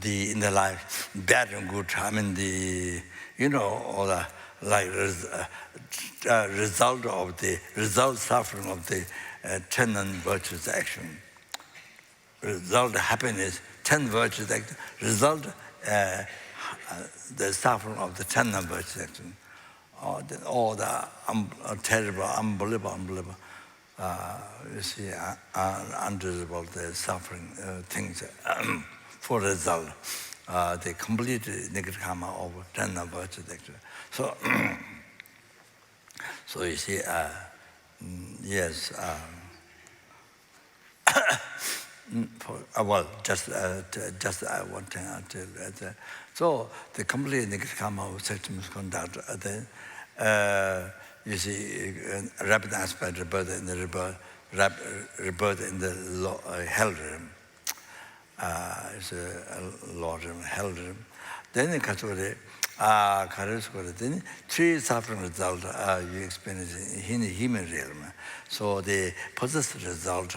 in the life, bad and good. I mean, all the result suffering of the 10 non-virtuous action. Result happiness, 10 virtuous action. Result the suffering of the 10 non-virtuous action. All the terrible, unbelievable. You see, undesirable, the suffering things for result. The complete negative karma of 10 non-virtuous action. So you see, yes. Well, just one thing I'll tell you. So the complete negative karma of sexual misconduct. You see, rapid aspect rebirth in the hell realm. It's a lojong, hell realm. Then in Kachore, then 3 suffering result you experience in the human realm. So the positive result,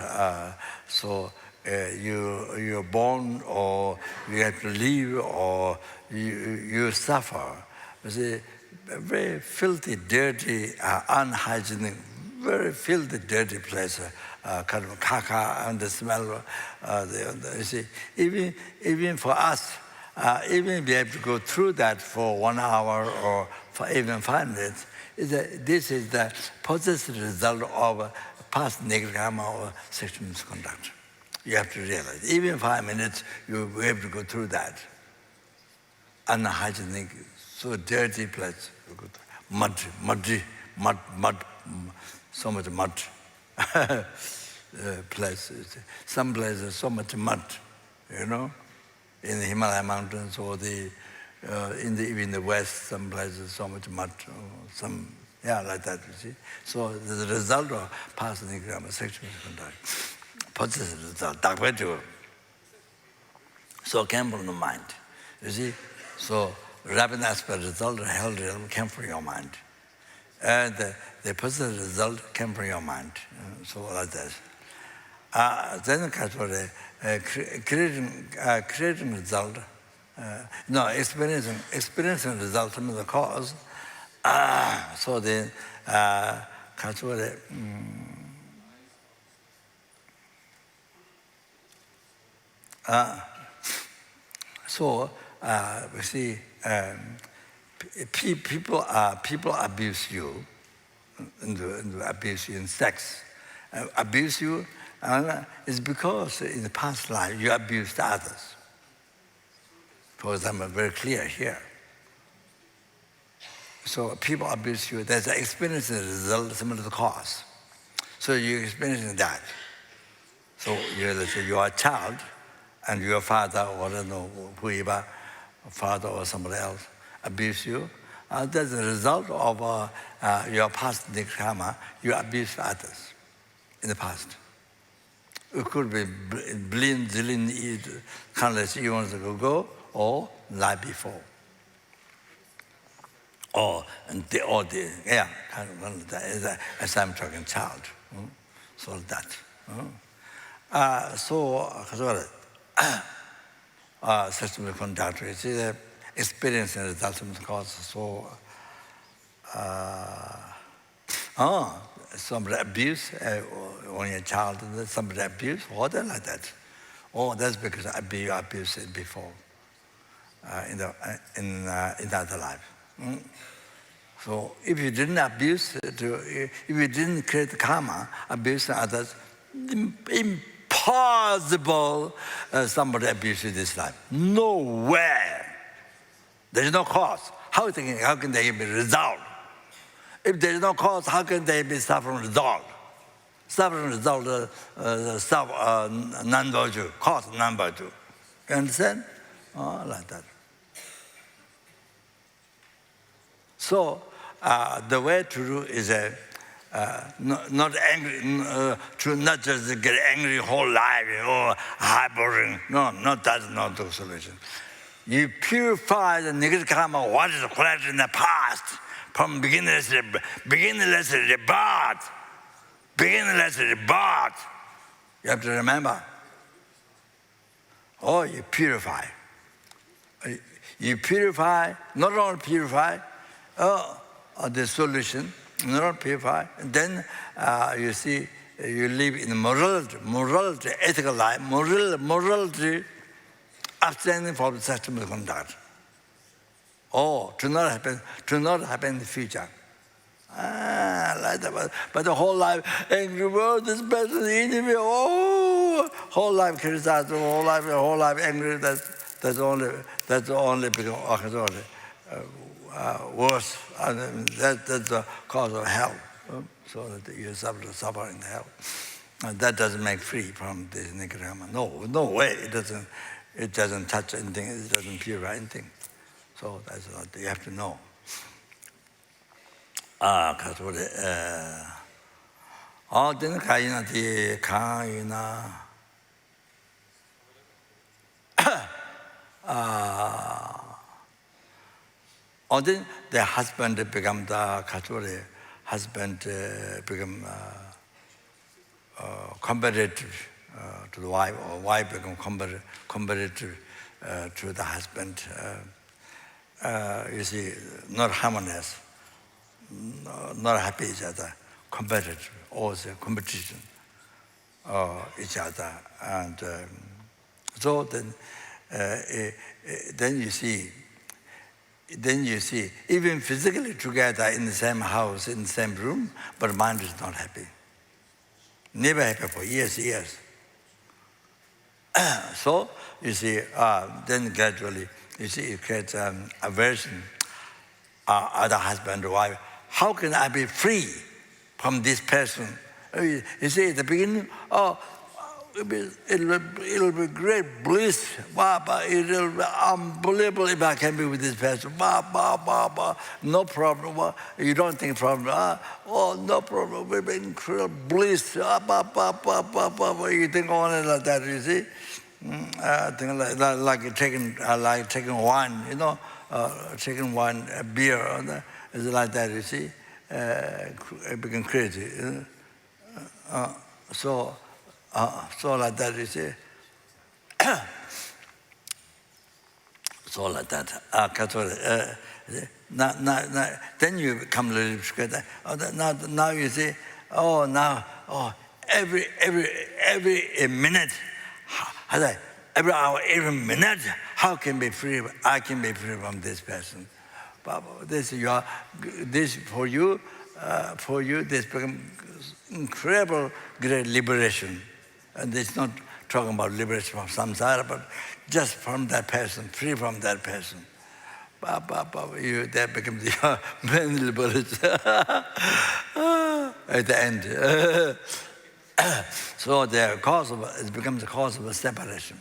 you're born, or you have to live, or you suffer. You see, very filthy, dirty, unhygienic, very filthy, dirty place, kind of caca and the smell. You see, even for us, even we have to go through that for 1 hour or for even 5 minutes, this is the positive result of past negative karma or sexual misconduct. You have to realize, even 5 minutes, you have to go through that. Unhygienic, so dirty place. Mud, so much mud. Places. Some places, so much mud, in the Himalaya mountains, or even the west, some places, so much mud, like that, you see. So the result of past negative karma, sexual misconduct, positive result, so came from the mind, you see. So rapid aspect result, hell realm came from your mind. And the positive result came from your mind. So like that. Then creating result, experiencing result from the cause. So then, we see people abuse you, and abuse you in sex. Abuse you is because in the past life you abused others. For example, very clear here. So people abuse you. There's an experience and result similar to the cause. So you're experiencing that. So let's say you are a child, and your father, or I don't know whoever, father or somebody else, abuse you. That's a result of your past negative karma. You abused others in the past. It could be blind, zillion, countless eons ago, or life before. As I'm talking child. So that. Sexual misconduct is the experience and result of the cause. So, somebody abuse when you're a child, somebody abuse, or then like that. Oh, that's because you abused it before in other life. So if you didn't abuse it, if you didn't create karma, abuse others, impossible somebody abuse you this life. No way. There is no cause. How can they be resolved? If there is no cause, how can they be suffering resolved? Suffering resolved, non-virtue, cause non-virtue. You understand? Like that. So the way to do is not angry, to not just get angry whole life or harboring. No, that's not the solution. You purify the negative karma, what is collected in the past, from beginningless rebirth. Beginningless rebirth. You have to remember. or you purify. You purify, not only purify, the solution, not only purify, and then you see, you live in morality, ethical life, morality, abstaining from sexual conduct. Oh, to not happen in the future. Like that, but the whole life, angry world, this person, the enemy, whole life criticized, whole life angry. That's only become worse. And that's the cause of hell. So that you suffer in hell. And that doesn't make free from this nikrama. No way. It doesn't touch anything. It doesn't purify anything. So that's what you have to know. Then then the husband become the become competitive to the wife, or wife become competitive to the husband. You see, not harmonious, not happy each other, competitive, also competition each other, and so then you see, even physically together in the same house, in the same room, but mind is not happy. Never happy for years. So you see, then gradually you see it creates aversion. Other husband or wife, how can I be free from this person? You see, at the beginning, it'll be great bliss. It'll be unbelievable if I can be with this person. No problem. You don't think problem. No problem. It'll be incredible bliss. You think only like that, you see? Like taking wine, you know, taking wine, beer, it's like that, you see? It became crazy. So like that, you see. So like that. Now, then you come a little together. Now you see. Every minute, every hour, every minute, how can be free? I can be free from this person. This for you, this becomes incredible great liberation. And it's not talking about liberation from samsara, but just from that person, free from that person. That becomes your main liberation at the end. So it becomes a cause of a separation.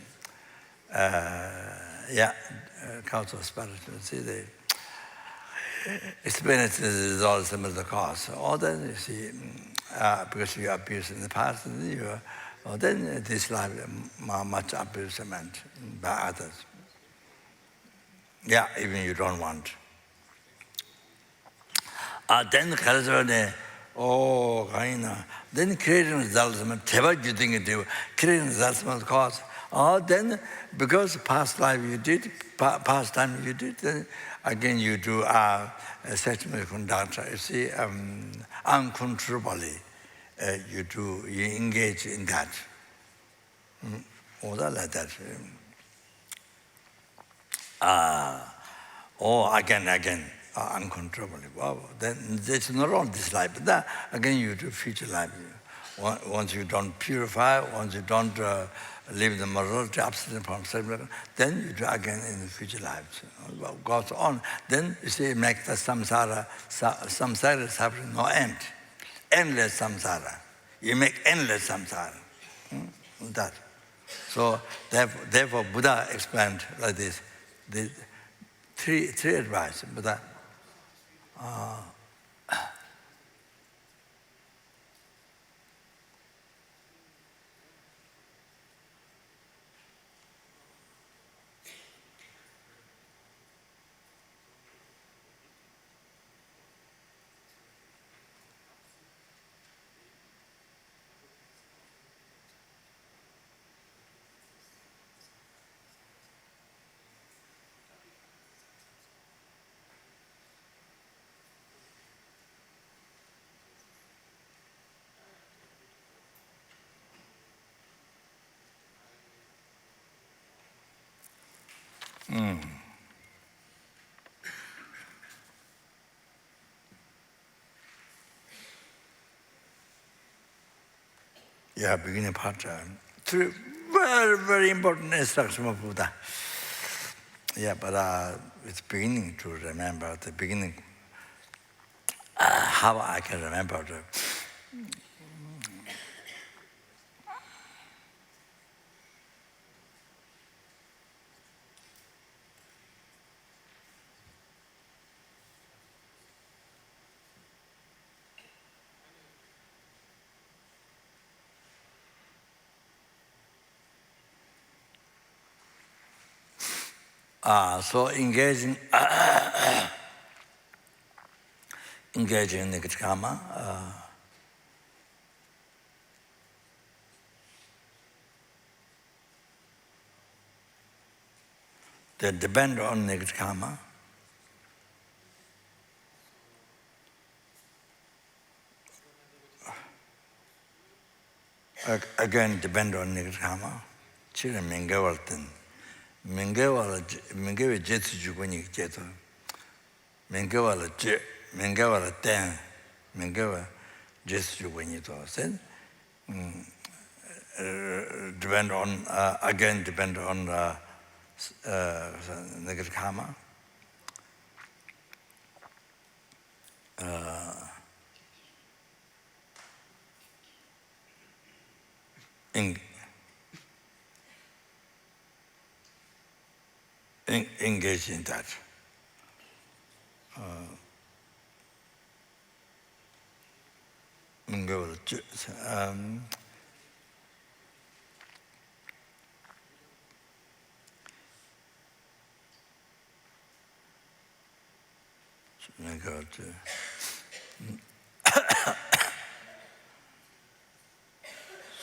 Cause of separation. See, the experience is all similar to the cause. Or then you see, because you abused in the past, then this life much abusement by others. Yeah, even you don't want. Then then creating results, whatever you think you do, creating results cause. Then because past life you did, past time you did, then again you do sexual conduct. You see, uncontrollably you engage in that. Or like that. Again, uncontrollably. Wow, then it's not only this life, but that, again you do future life. Once you don't purify, once you don't live the morality abstinent from self, then you do again in the future lives. Goes on. Then you see, make the samsara suffering no end. Endless samsara. You make endless samsara. That. So therefore Buddha explained like this. The three advice. Buddha. Yeah, beginning part. Three very, very important instructions of Buddha. Yeah, but it's beginning to remember the beginning. How I can remember the. So engaging in negative karma, they depend on negative karma. Again, depend on negative karma. Chile mingawalten. Mingawala jetsu juguni jeto. Mingawala jet, mingawala ten, mingawa jetsu juguni to. Then depend on, again, depend on negative karma. Engage in that.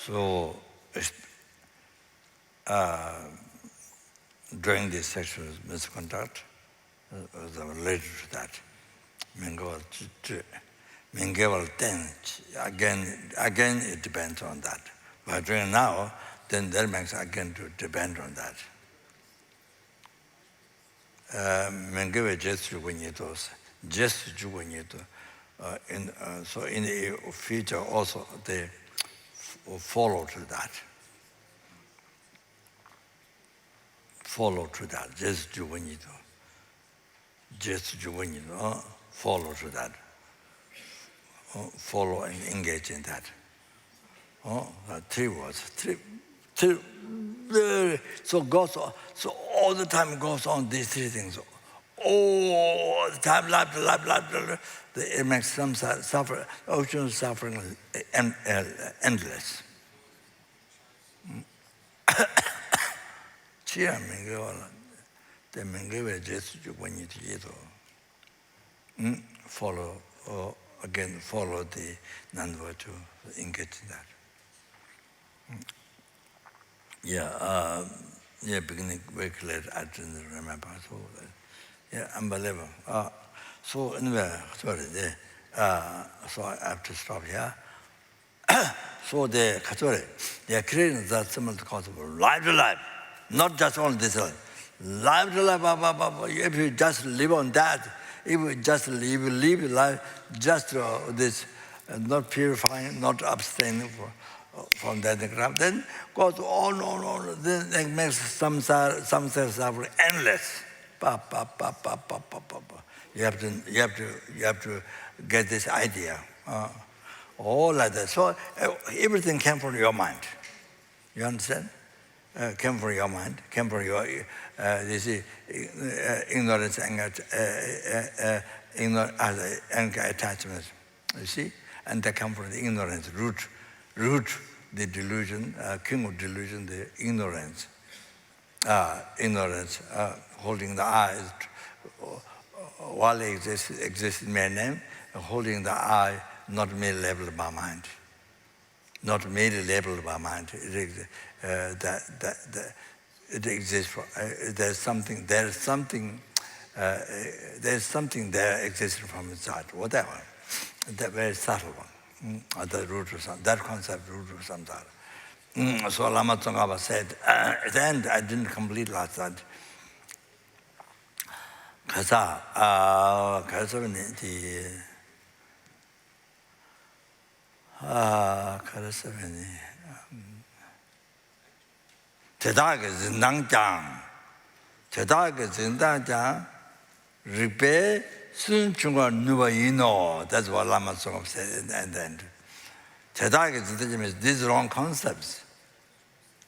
So, during this sexual misconduct, related to that, again it depends on that. But during now, then that makes again to depend on that. So in the future also they follow to that. Follow to that. Follow to that. Follow and engage in that. Three words. So all the time goes on these three things. All the time, life, it makes some suffer, ocean suffering endless. Chia the Mengewe just when you follow, again, follow the non-virtue, engage in that. Beginning week later, I didn't remember. So, unbelievable. So anyway, sorry, so I have to stop here. So they are creating that similar concept of life to life, not just on this life. Life to life, if you just live on that, if you just live life just this, not purifying, not abstaining from that ground, then goes on, then it makes samsara suffering endless. You have to get this idea. All like that. So everything came from your mind. You understand? Came from your mind, came from your ignorance, anger, attachment. You see? And they come from the ignorance, root, the delusion, king of delusion, the ignorance. Ignorance, holding the eyes, while it exists in mere name, holding the eye, not merely labeled by mind. Not merely labeled by mind. It exists. There's something there existing from inside. Whatever, that very subtle one. The root of some, that concept, root of samsara. So Lama Tsongkhapa said at the end, I didn't complete last night. 그래서 대다게 진당장 리페 순중과 누바이노. That's what Lama Tsongkhapa said and then. 대다게 진당장 means these wrong concepts.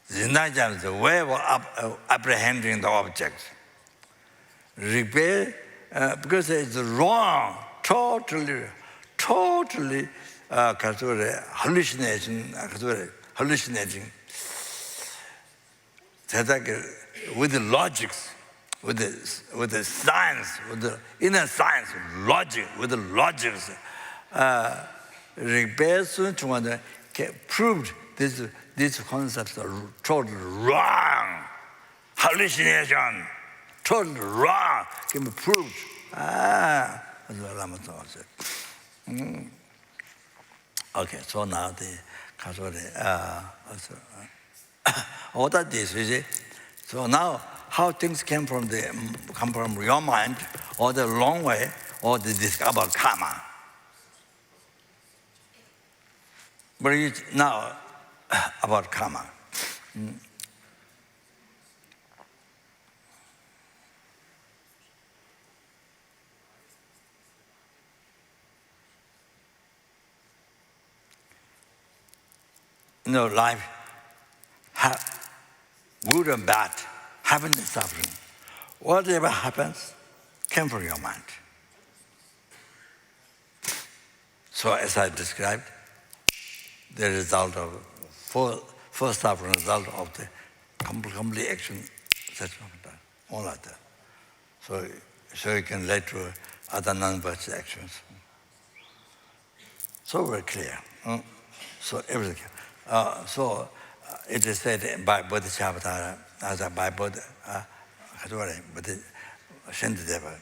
Zindangjam is the way of apprehending the object. Repair, because it's wrong, totally hallucinating. With the logics, with the science, with the inner science, logic, with the logics, proved these concepts are totally wrong. Hallucination, totally wrong, can be proved. That's what Lama Tsongkhapa said. Okay, so now all that is, you see. So now, how things come from your mind, or the long way, or the discover karma. But now about karma. Life, good and bad, happiness and suffering. Whatever happens came from your mind. So as I described, the result of first suffering, result of the complete action, all like that. So you can relate to other non-virtuous actions. So very clear. So everything. So it is said by Bodhicharyavattara, by Bodhicharyavattara,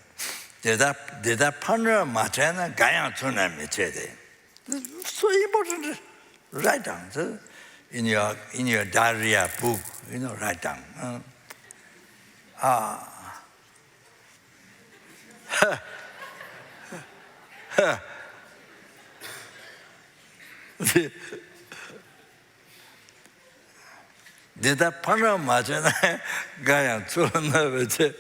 Deda Pandra Machana Gaya Tuna Michede. So important. Write down. So in your diary book, write down. Deda Pandra Machana Gaya Tuna Michede.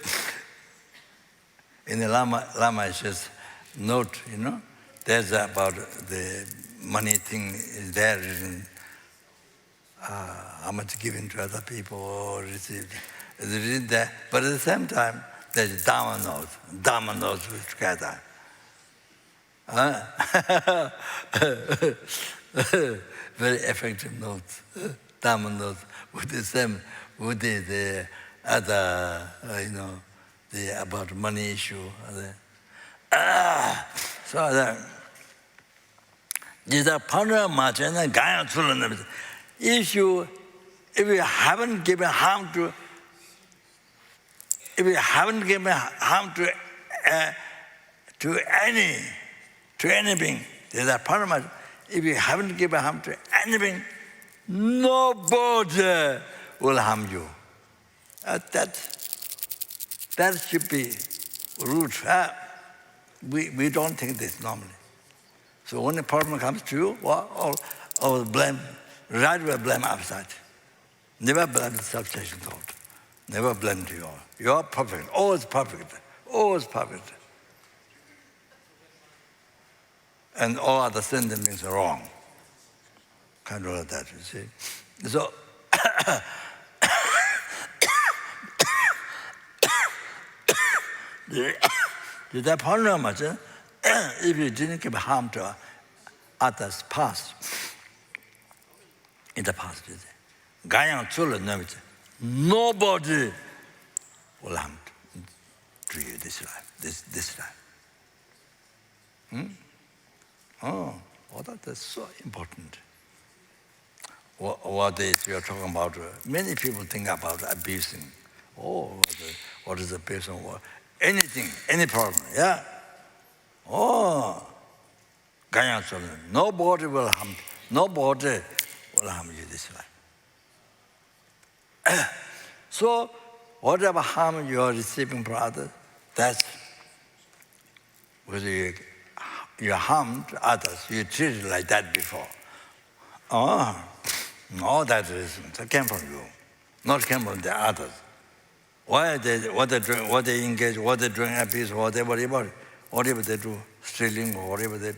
In the Lama says, note, there's about the money thing is there, how much given to other people or received. It's written there. But at the same time, there's Dharma notes together. Very effective notes, Dharma notes, with the other, about money issue. So if you haven't given harm to anything, if you haven't given harm to anything, nobody will harm you. That should be root. We don't think this normally. So when a problem comes to you, all blame, right away blame outside. Never blame the self-sufficient thought. Never blame to you. You are perfect, always perfect, always perfect. And all other sentiments are wrong. Kind of like that, you see. So, did that partner much? If you didn't give harm to others past, in the past, nobody will harm to you this life, this life. Oh, that is so important. What is we are talking about? Many people think about abusing. Oh, what is abusing? Anything, any problem, yeah. Oh, nobody will harm you this life. So, whatever harm you are receiving from others, that's because you harmed others, you treated like that before. Oh, all that reason that came from you, not came from the others. Why what they drink, what they engage, what they drink abuse, whatever they do, stealing or whatever they do.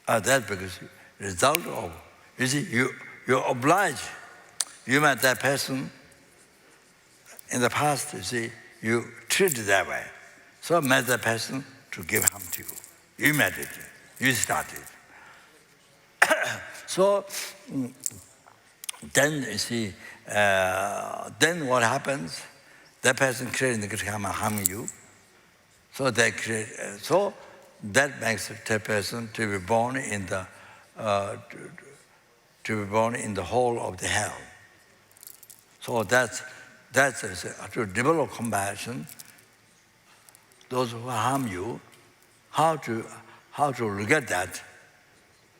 That's because result of, you see, you're obliged. You met that person in the past, you see, you treated that way. So met that person to give harm to you. You met it, you started. So then you see, then what happens? That person creating the karma harm you. So they create. So that makes that person to be born in the whole of the hell. So that's to develop compassion. Those who harm you, how to look at that,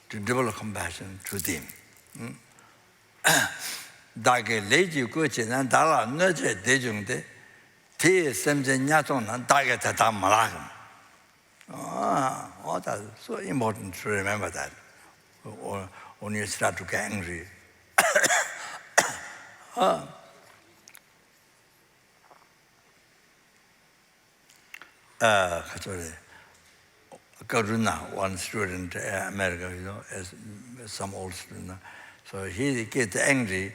to develop compassion to them. Dage leji kuchi nan dala noje dejungde, te semje nyaton nan dage tata malagam. Oh, that's so important to remember that when you start to get angry. Karuna, one student in America, as some old student. So he gets angry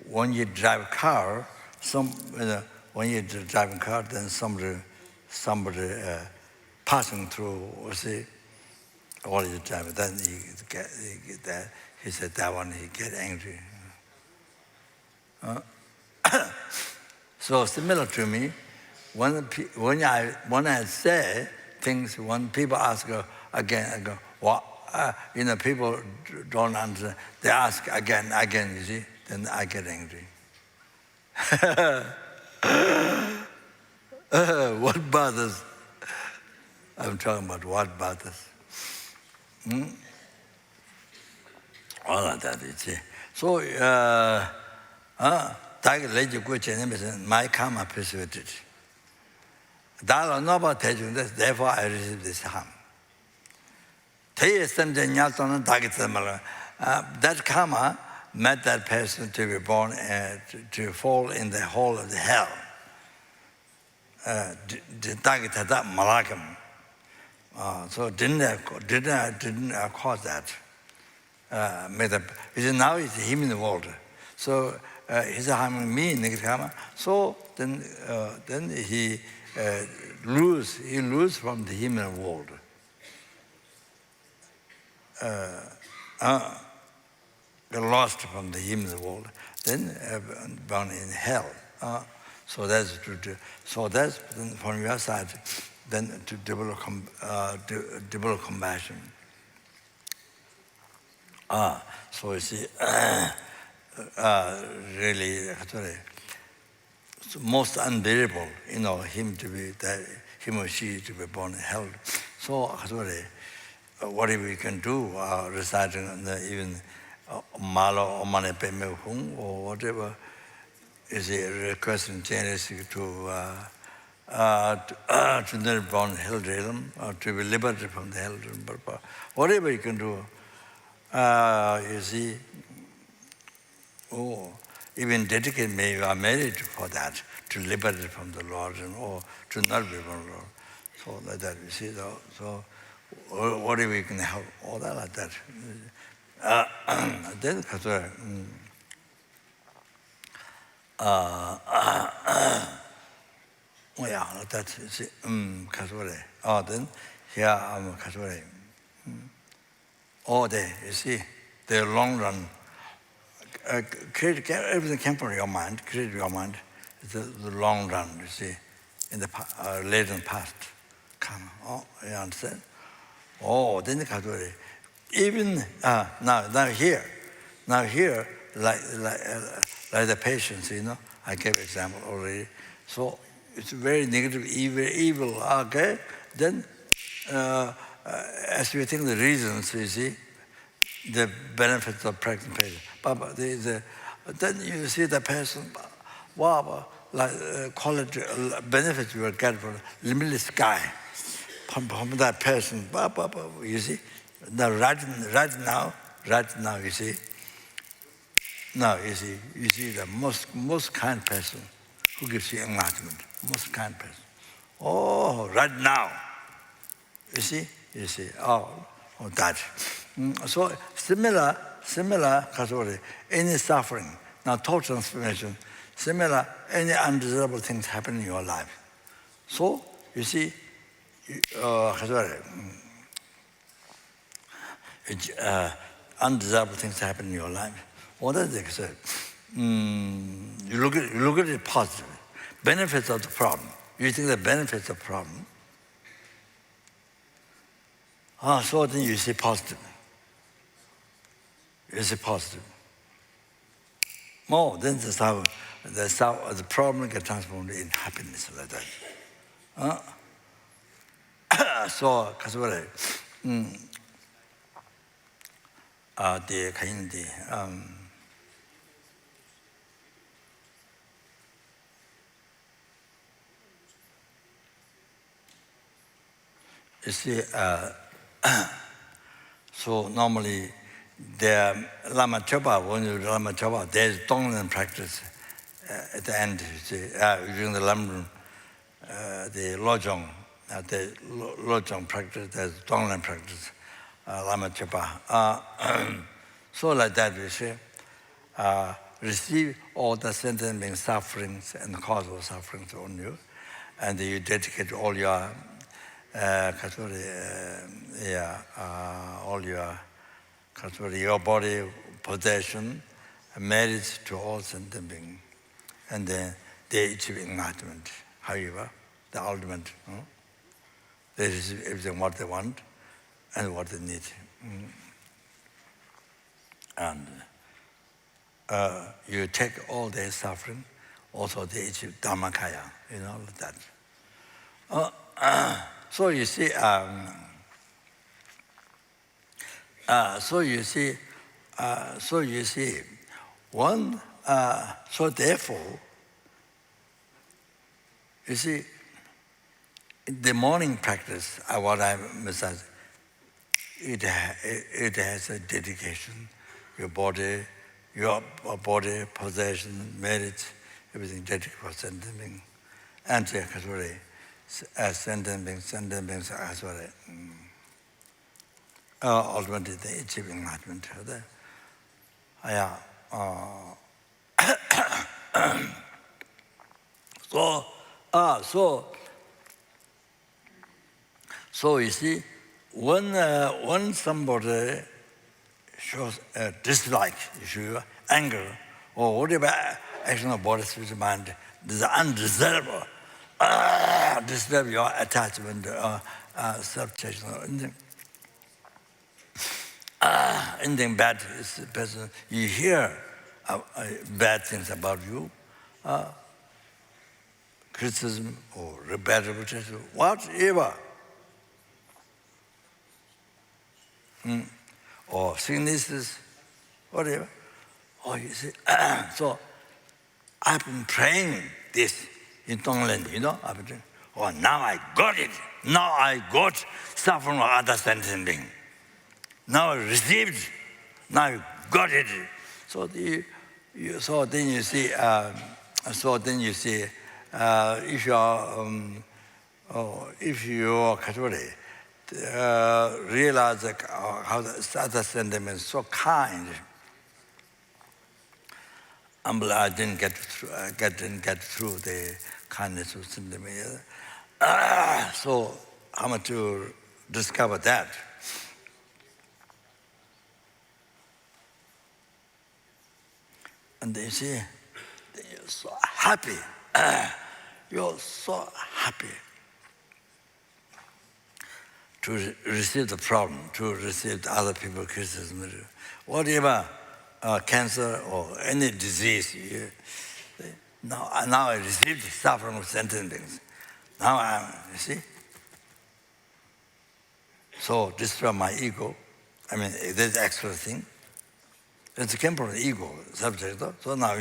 when you drive a car. When you drive a car, then somebody passing through, see, all you drive. Then he said that one he get angry. So similar to me, when I say things, when people ask again, I go, what? People don't answer. They ask again, you see, then I get angry. What bothers? I'm talking about what bothers. All of that, you see. So, my karma persuaded. Therefore, I receive this harm. That karma made that person to be born to fall in the hole of the hell. So didn't cause that. Now it's him in the world. So he's harming me in the karma. So then he lose from the human world. Lost from the human world, then born in hell. So that's from your side, then to develop compassion. So you see, really, most unbearable, him or she to be born in hell. So what we can do, reciting even Malo or Mane Peme Hung or whatever, is a requesting generously to be born in hell realm, or to be liberated from the hell realm. But whatever you can do, you see, even dedicate me, you are married for that, to liberate from the Lord, or to not be from the Lord. So like that, you see, so whatever you can help, all that like that. Then, that's it. Then here Kasore. All day, you see, the long run. Everything came from your mind. Create your mind. It's the long run. You see, in the later past, come. You understand? Then the Kasore. Even now here, like the patients, I gave example already. So it's very negative, evil. Okay, then as we think the reasons, you see, the benefits of practicing patience. But then you see the person, wow, like quality benefits you will get from limitless sky. from that person, you see. Now, right now, you see. Now, you see the most kind person who gives you enlightenment, most kind person. Oh, right now, you see, that. So similar, any suffering, now total transformation, similar, any undesirable things happen in your life. So, you see, undesirable things happen in your life. What is it? You look at it positively. Benefits of the problem. You think the benefits of the problem. So then you see positive. You see positive. More, then the problem gets transformed in happiness like that. So, because what the kind you see, so normally the Lama Chopa, when you Lama Chopa, there's Tonglen practice at the end, you see, during the Lamdun, the lojong, the lojong practice, there's Tonglen practice, Lama Chopa. So like that, we say, receive all the sentient being sufferings and cause of sufferings on you, and you dedicate all your all your body, possession, merits to all sentient beings, and then they achieve enlightenment. However, the ultimate, they receive everything what they want and what they need. And you take all their suffering, also they achieve Dhammakaya, like that. So you see, one. So therefore, you see, the morning practice, what I emphasize, it has a dedication. Your body, possession, merit, everything dedicated for sentient being, and sentient beings as well. Ultimately, they achieve enlightenment. So you see, when somebody shows dislike, anger, or whatever action of body, spirit, mind, this is undesirable. Disturb your attachment, self-judgment. Anything bad is person. You hear bad things about you, criticism or bad reputation, whatever. Or sicknesses, whatever. Oh, you see. So I've been praying this in Tonglen, I've been praying. Oh, now I got it. Now I got suffering from other sentient being. Now I received. Now I got it. So then you see. If you are realize how the other sentiment is so kind. I didn't get through the kindness of sentiment. So I'm going to discover that. And they say, you're so happy. You're so happy to receive the problem, to receive the other people's criticism. Whatever, cancer or any disease, now I received the suffering of sentient beings. Now you see? So destroy my ego. I mean, there's extra thing. It came from the ego subject. So now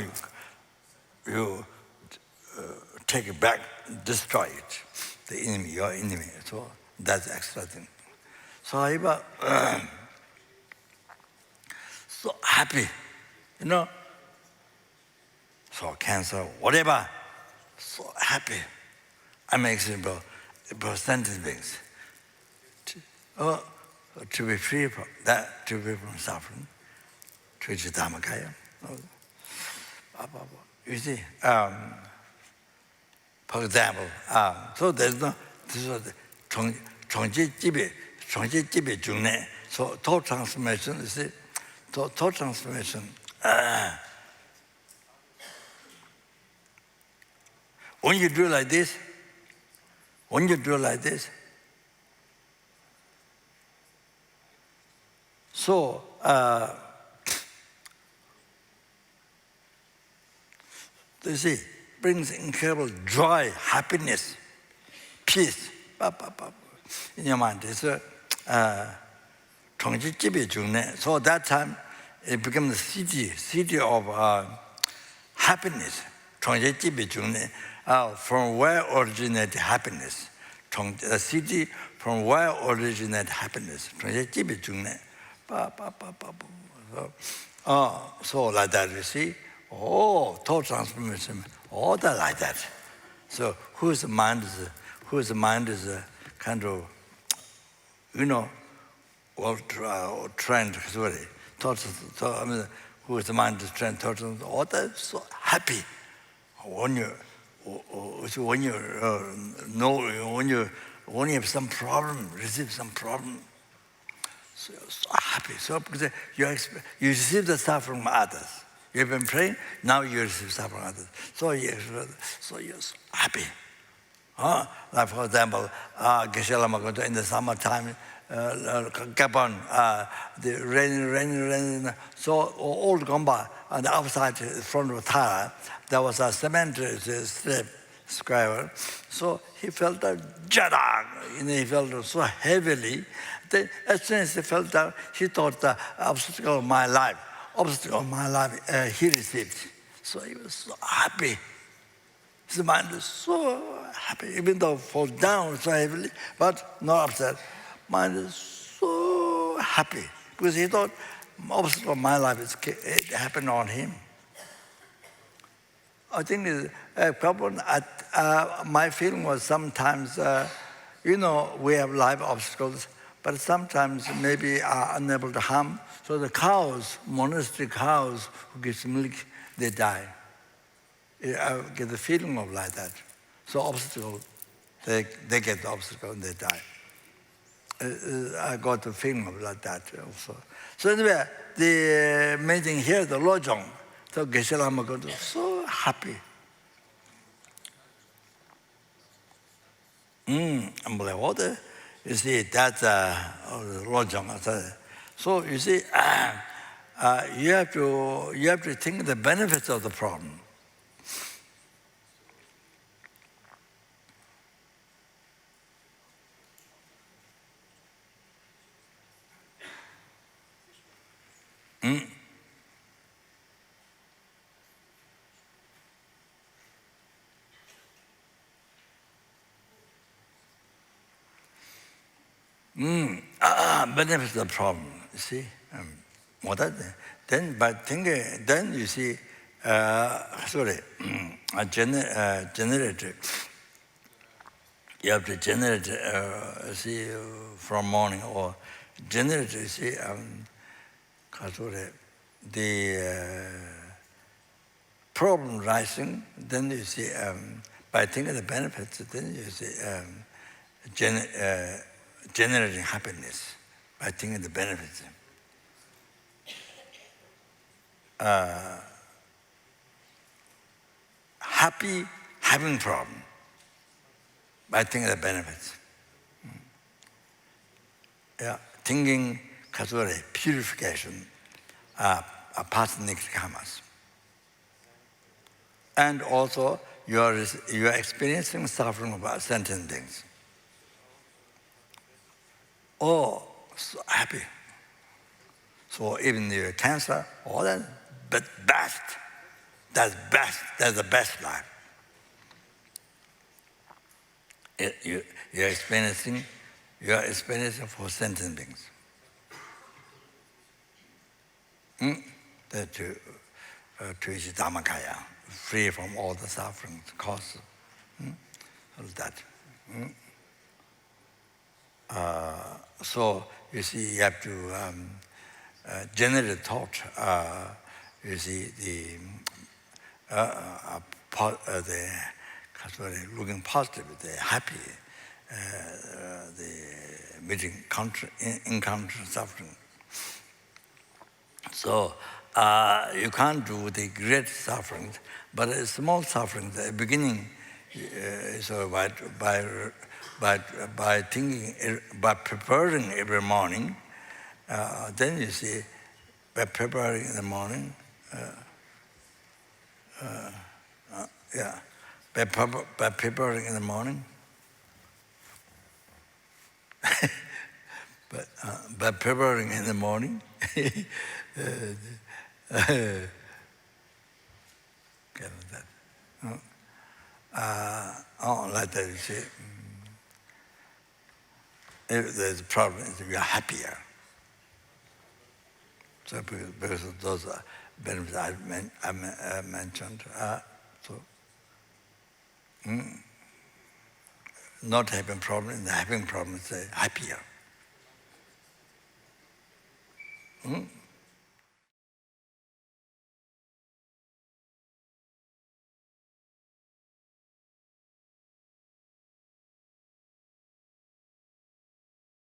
you take it back, destroy it, the enemy, your enemy. So That's extra thing. So I was so happy, you know. So cancer, whatever, so happy. I'm example, percentage beings. To be free from that, to be from suffering, to reach Dhammakaya. You see, for example, so there's no, this is Chongji Jibi Jungne, so thought transformation, you see, thought transformation. When you do like this, so you see, brings incredible joy, happiness, peace in your mind. It's so that time it becomes the city of happiness. From where originated happiness. The city from where originated happiness. So like that, you see, thought transformation, all that like that. So whose mind is kind of, you know, trend, sorry, whose mind is trend, all that, so happy. When you have some problem, receive some problem, so happy. So because you receive the stuff from others. You've been praying, now you receive stuff from others. So you're so happy. Like for example, Geshe-lama in the summertime, Gabon, the rain, so all gone by. On the outside front of Tara, there was a cemetery square. So he felt a jadang, he felt so heavily. Then as soon as he felt that, he thought the obstacle of my life, he received. So he was so happy. His mind is so happy, even though it falls down so heavily, but not upset. Mind is so happy because he thought obstacle of my life it happened on him. I think the problem. My feeling was sometimes, we have life obstacles, but sometimes maybe are unable to harm. So the cows, monastery cows who gives milk, they die. I get the feeling of like that. So obstacle, they get the obstacle and they die. I got the feeling of like that also. So anyway, the main thing here, the lojong. So Geshe-lama got so happy. Unbelievable. You see, that's lojong. So you see, you have to think the benefits of the problem. Benefits of the problem, you see. Then you see, generate. You have to generate, see, from morning or generate, you see, the problem rising, then you see, by thinking the benefits, then you see generating happiness by thinking the benefits. Happy having problem by thinking the benefits. Thinking purification, past karmas. And also you are experiencing suffering about sentient things. Oh, so happy. So even your cancer, all that, but best. That's best. That's the best life. You're experiencing your explanation for sentient beings. That to is Dhammakaya, free from all the suffering causes. That. So you see, you have to generate thought. You see looking positive, the happy, the meeting encounter suffering. So you can't do the great suffering, but a small suffering, the beginning. So by thinking, by preparing every morning, then you see, by preparing in the morning, by preparing in the morning, by preparing in the morning, like that, you see, if there's a problem, we are happier. So because of those benefits I mentioned, not having problem, and having problem is happier.